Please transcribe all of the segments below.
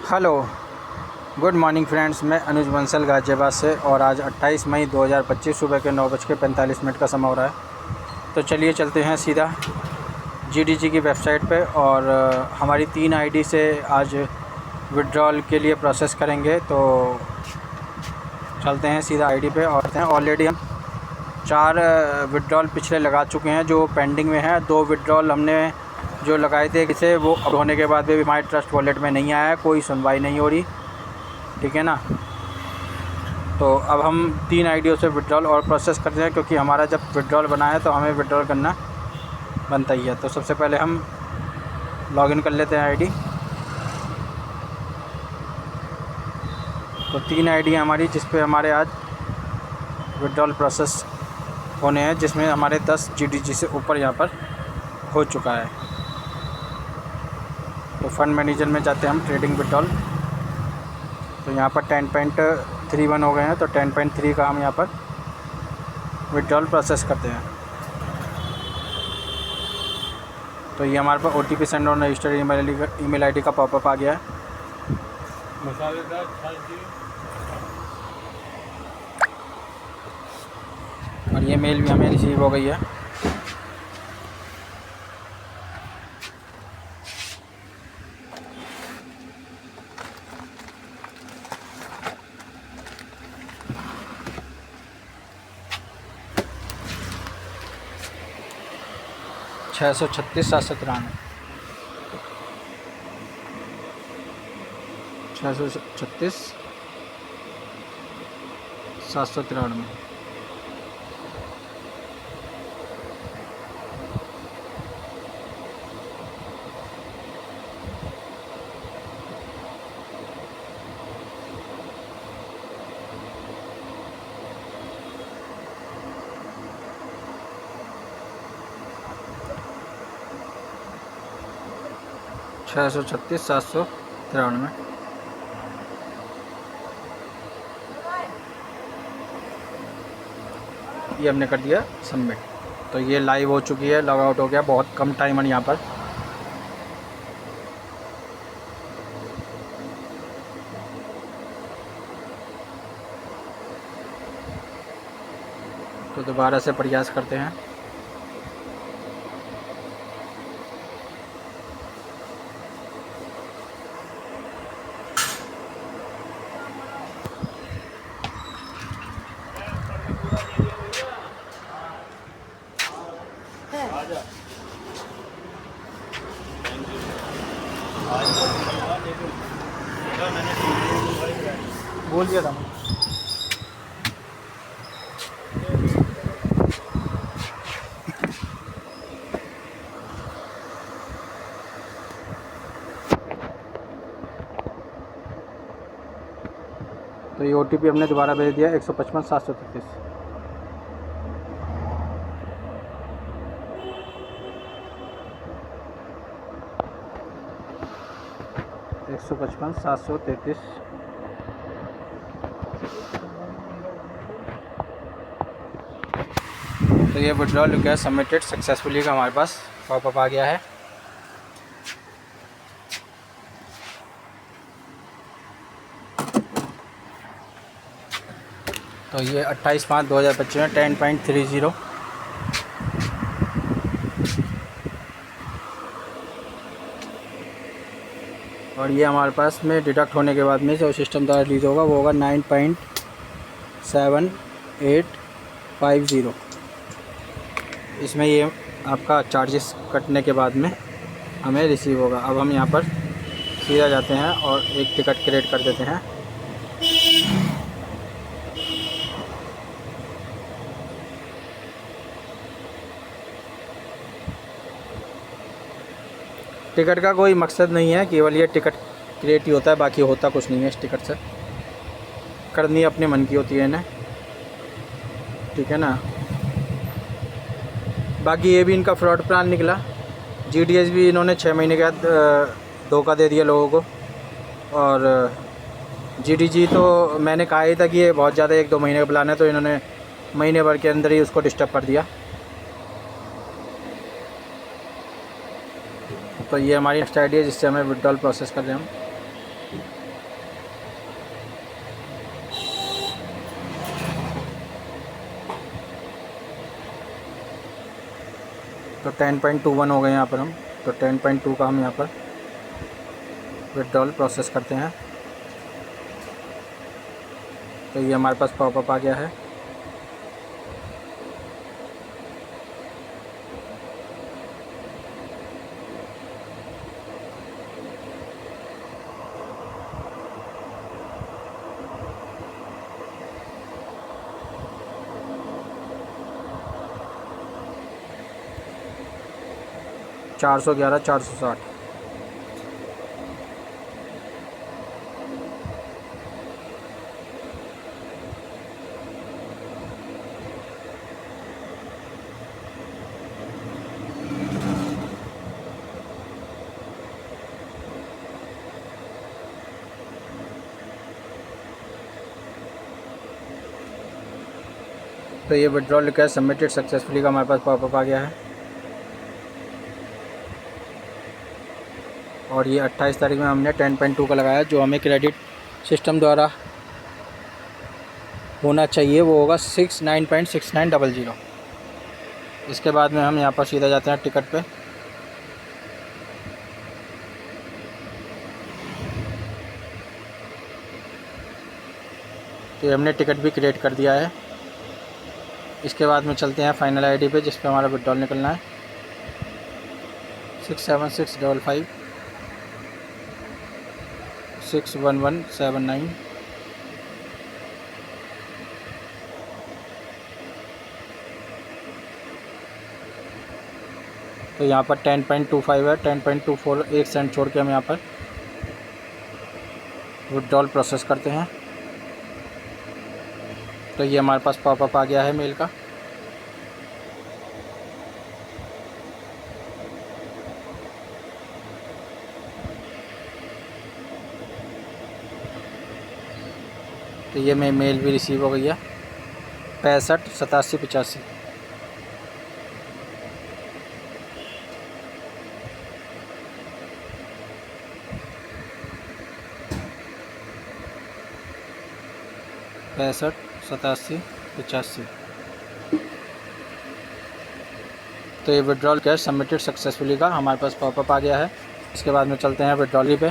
Hello, good morning friends. मैं अनुज बंसल गाज़ियाबाद से और आज 28 मई 2025 सुबह के 9:45 का समय हो रहा है। तो चलिए चलते हैं सीधा जीडीजी की वेबसाइट पे और हमारी 3 आईडी से आज विड्रॉल के लिए प्रोसेस करेंगे। तो चलते हैं सीधा आईडी पे और ऑलरेडी हम 4 विड्रॉल पिछले लगा चुके हैं जो पेंडिंग में है। 2 विड्रॉल हमने जो लगाए थे किसे वो अब होने के बाद भी हमारे ट्रस्ट वॉलेट में नहीं आया है, कोई सुनवाई नहीं हो रही, ठीक है ना। तो अब हम 3 आईडियों से विड्रॉल और प्रोसेस करते हैं क्योंकि हमारा जब विड्रॉल बना है तो हमें विड्रॉल करना बनता ही है। तो सबसे पहले हम लॉगिन कर लेते हैं आईडी। तो 3 आईडी हमारी जिस पे हमारे आज विड्रॉल प्रोसेस होने हैं, जिसमें हमारे 10 जीडीजी से ऊपर यहाँ पर हो चुका है। तो फ़ंड मैनेजर में जाते हैं हम, ट्रेडिंग विड्रॉल। तो यहाँ पर 10.31 हो गए हैं, तो 10.3 का हम यहाँ पर विड्रॉल प्रोसेस करते हैं। तो ये हमारे पास OTP सेंड और रजिस्टर्ड ईमेल आईडी का पॉपअप आ गया है। और ये मेल भी हमें रिसीव हो गई है। छः 736 793 636 793। ये हमने कर दिया सबमिट। तो ये लाइव हो चुकी है, लॉग आउट हो गया। बहुत कम टाइम है यहाँ पर। तो दोबारा से प्रयास करते हैं। बोल दिया था मैं। तो ये OTP हमने दोबारा भेज दिया 155 733। एक 155 733। तो ये विड्रॉल रिक्वेस्ट सबमिटेड सक्सेसफुली का हमारे पास पॉपअप आ गया है। तो ये 28/5/2025 में 10.30। और ये हमारे पास में डिडक्ट होने के बाद में जो सिस्टम द्वारा रिलीज़ होगा वो होगा 9.7850। इसमें ये आपका चार्जेस कटने के बाद में हमें रिसीव होगा। अब हम यहाँ पर सीधा जाते हैं और एक टिकट क्रिएट कर देते हैं। टिकट का कोई मकसद नहीं है, केवल ये टिकट क्रिएट ही होता है, बाकी होता कुछ नहीं है। इस टिकट से करनी अपने मन की होती है इन्हें, ठीक है ना। बाकी ये भी इनका फ्रॉड प्लान निकला। GDS भी इन्होंने 6 महीने के बाद धोखा दे दिया लोगों को। और GDG तो मैंने कहा ही था कि ये बहुत ज़्यादा 1-2 महीने का प्लान है, तो इन्होंने महीने भर के अंदर ही उसको डिस्टर्ब कर दिया। तो ये हमारी नेक्स्ट आईडी है जिससे हमें विड्रॉल प्रोसेस कर रहे हैं हम। तो 10.21 हो गए यहाँ पर हम। तो 10.2 का हम यहाँ पर विड्रॉल प्रोसेस करते हैं। तो ये हमारे पास पॉपअप आ गया है। $411,460। तो ये विड्रॉल रिक्वेस्ट सबमिटेड सक्सेसफुली का हमारे पास पॉपअप आ गया है। और ये 28 तारीख में हमने 10.2 का लगाया, जो हमें क्रेडिट सिस्टम द्वारा होना चाहिए वो होगा 69.6900। इसके बाद में हम यहाँ पर सीधा जाते हैं टिकट पे। तो हमने टिकट भी क्रिएट कर दिया है। इसके बाद में चलते हैं फाइनल आईडी पे, जिस पे हमारा विड्रॉल निकलना है 67655 61179। तो यहाँ पर 10.25 है, 10.24 1 सेंट छोड़ के हम यहाँ पर विड्रॉल प्रोसेस करते हैं। तो ये हमारे पास पॉपअप आ गया है मेल का। तो ये मेल भी रिसीव हो गई है 658785। पैंसठ 87 85। तो ये विड्रॉल कैश सबमिटेड सक्सेसफुली का हमारे पास पॉपअप आ गया है। इसके बाद में चलते हैं विड्रॉल पे।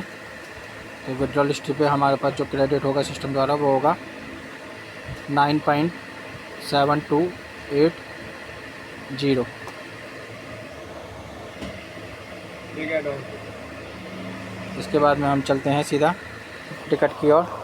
तो विड्रॉल हिस्ट्री पे हमारे पास जो क्रेडिट होगा सिस्टम द्वारा वो होगा 9.7280। इसके बाद में हम चलते हैं सीधा टिकट की ओर।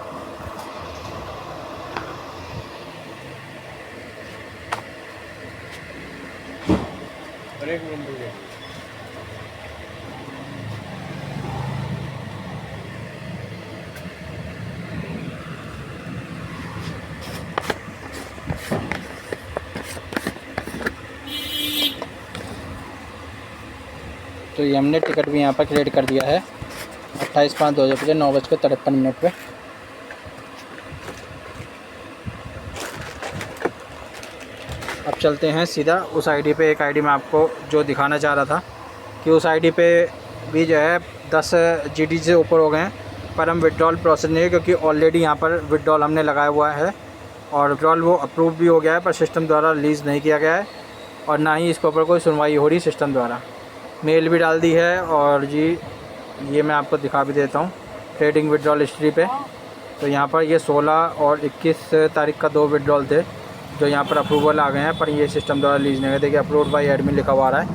तो ये हमने टिकट भी यहाँ पर क्रिएट कर दिया है 28/5/2025 9:53 पे। अब चलते हैं सीधा उस आईडी पे। एक आईडी में आपको जो दिखाना चाह रहा था कि उस आईडी पे भी जो है 10 GD से ऊपर हो गए हैं, पर हम विड्रॉल प्रोसेस नहीं है क्योंकि ऑलरेडी यहाँ पर विड्रॉल हमने लगाया हुआ है और विड्रॉल वो अप्रूव भी हो गया है, पर सिस्टम द्वारा रिलीज़ नहीं किया गया है और ना ही इसके ऊपर कोई सुनवाई हो रही सिस्टम द्वारा। मेल भी डाल दी है और जी ये मैं आपको दिखा भी देता हूँ ट्रेडिंग विड्रॉल हिस्ट्री पे। तो यहाँ पर ये 16 और 21 तारीख का 2 विड्रॉल थे जो यहाँ पर अप्रूवल आ गए हैं, पर ये सिस्टम द्वारा रिलीज़ नहीं हुए। देखिए अप्रूव्ड बाय एडमिन लिखा हुआ आ रहा है।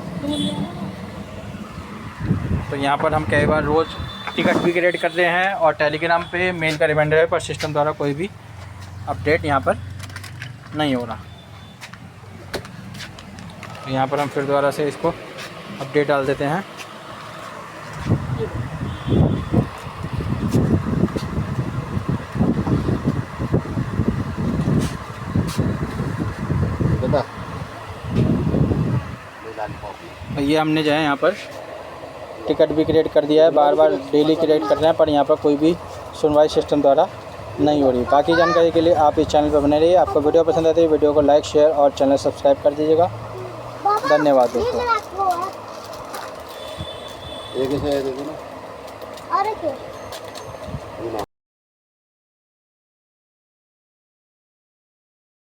तो यहाँ पर हम कई बार रोज़ टिकट भी क्रिएट कर रहे हैं और टेलीग्राम पे मेल का रिमाइंडर है, पर सिस्टम द्वारा कोई भी अपडेट यहाँ पर नहीं हो रहा। तो यहाँ पर हम फिर दोबारा से इसको अपडेट डाल देते हैं। ये हमने जो है यहाँ पर टिकट भी क्रिएट कर दिया है, बार बार डेली क्रिएट कर रहे हैं, पर यहाँ पर कोई भी सुनवाई सिस्टम द्वारा नहीं हो रही। बाकी जानकारी के लिए आप इस चैनल पर बने रहिए। आपको वीडियो पसंद आती है वीडियो को लाइक शेयर और चैनल सब्सक्राइब कर दीजिएगा। धन्यवाद दोस्तों।